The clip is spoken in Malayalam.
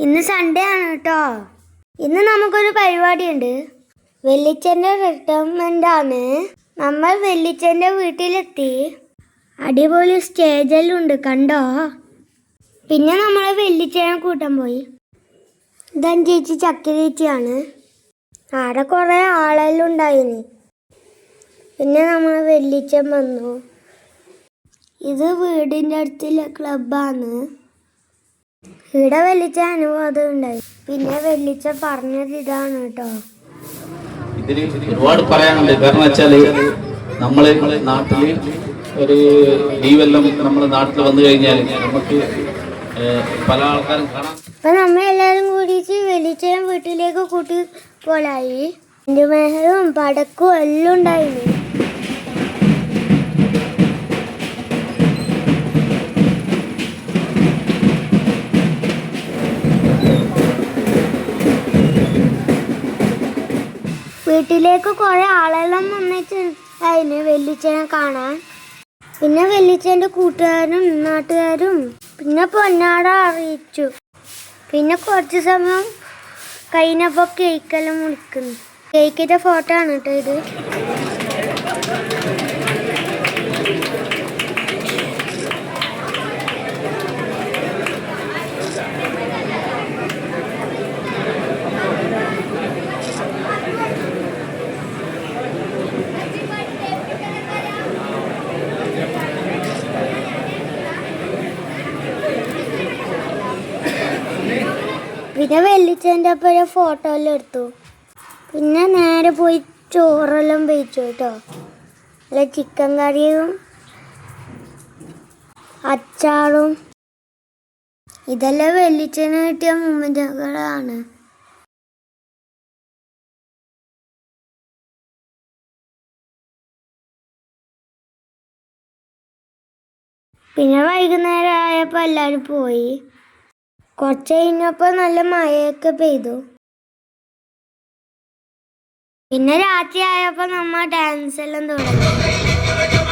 ഇന്ന് സൺഡേ ആണ് കേട്ടോ. ഇന്ന് നമുക്കൊരു പരിപാടിയുണ്ട്. വെല്ലിച്ചൻ്റെ റിട്ടയർമെൻ്റ് ആണ്. നമ്മൾ വെല്ലിച്ചൻ്റെ വീട്ടിലെത്തി. അടിപൊളി സ്റ്റേജെല്ലാം ഉണ്ട്, കണ്ടോ? പിന്നെ നമ്മൾ വെല്ലിച്ചനെ കൂട്ടാൻ പോയി. ഇതാൻ ചേച്ചി ചക്കരേച്ചിയാണ്. അവിടെ കുറേ ആളെല്ലാം ഉണ്ടായിന്. പിന്നെ നമ്മൾ വെല്ലിച്ചൻ വന്നു. ഇത് വീടിൻ്റെ അടുത്തുള്ള ക്ലബ്ബാണ്. ഇവിടെ വെല്ലിച്ച അനുവാദം ഉണ്ടായി. പിന്നെ വെല്ലിച്ച പറഞ്ഞത് ഇതാണ് കേട്ടോ. ഇതിൽ ഒരുപാട് പറയാനുണ്ട്. കാരണം വെച്ചാല് നമ്മളെ നാട്ടില് ഒരു ലീവെല്ലാം നമ്മുടെ നാട്ടിൽ വന്നു കഴിഞ്ഞാൽ നമുക്ക് പല ആൾക്കാരും കാണാം. അപ്പൊ നമ്മ എല്ലാരും കൂടിയിട്ട് വെല്ലിച്ചനെ വീട്ടിലേക്ക് കൂട്ടി പോലായി. മേഹവും പടക്കും എല്ലാം ഉണ്ടായിരുന്നു. വീട്ടിലേക്ക് കുറെ ആളെല്ലാം വന്നിട്ടുണ്ടായിരുന്നു വെല്ലിച്ചനെ കാണാൻ. പിന്നെ വെല്ലിച്ചൻ്റെ കൂട്ടുകാരും നാട്ടുകാരും പിന്നെ പൊന്നാട അറിയിച്ചു. പിന്നെ കുറച്ച് സമയം കഴിഞ്ഞപ്പോൾ കേക്കെല്ലാം മുറിക്കുന്നു. കേക്കിൻ്റെ ഫോട്ടോ ആണ് കേട്ടോ ഇത്. പിന്നെ വെല്ലിച്ചൻ്റെ ഒപ്പം ഫോട്ടോ എല്ലാം എടുത്തു. പിന്നെ നേരെ പോയി ചോറെല്ലാം വെച്ചു കേട്ടോ. അല്ല ചിക്കൻ കറിയും അച്ചാറും. ഇതെല്ലാം വെല്ലിച്ചന് കിട്ടിയ മുമ്പുകളാണ്. പിന്നെ വൈകുന്നേരം ആയപ്പോൾ എല്ലാവരും പോയി. കുറച്ച് കഴിഞ്ഞപ്പോൾ നല്ല മഴയൊക്കെ പെയ്തു. പിന്നെ രാത്രി ആയപ്പോൾ നമ്മൾ ഡാൻസ് എല്ലാം തുടങ്ങി.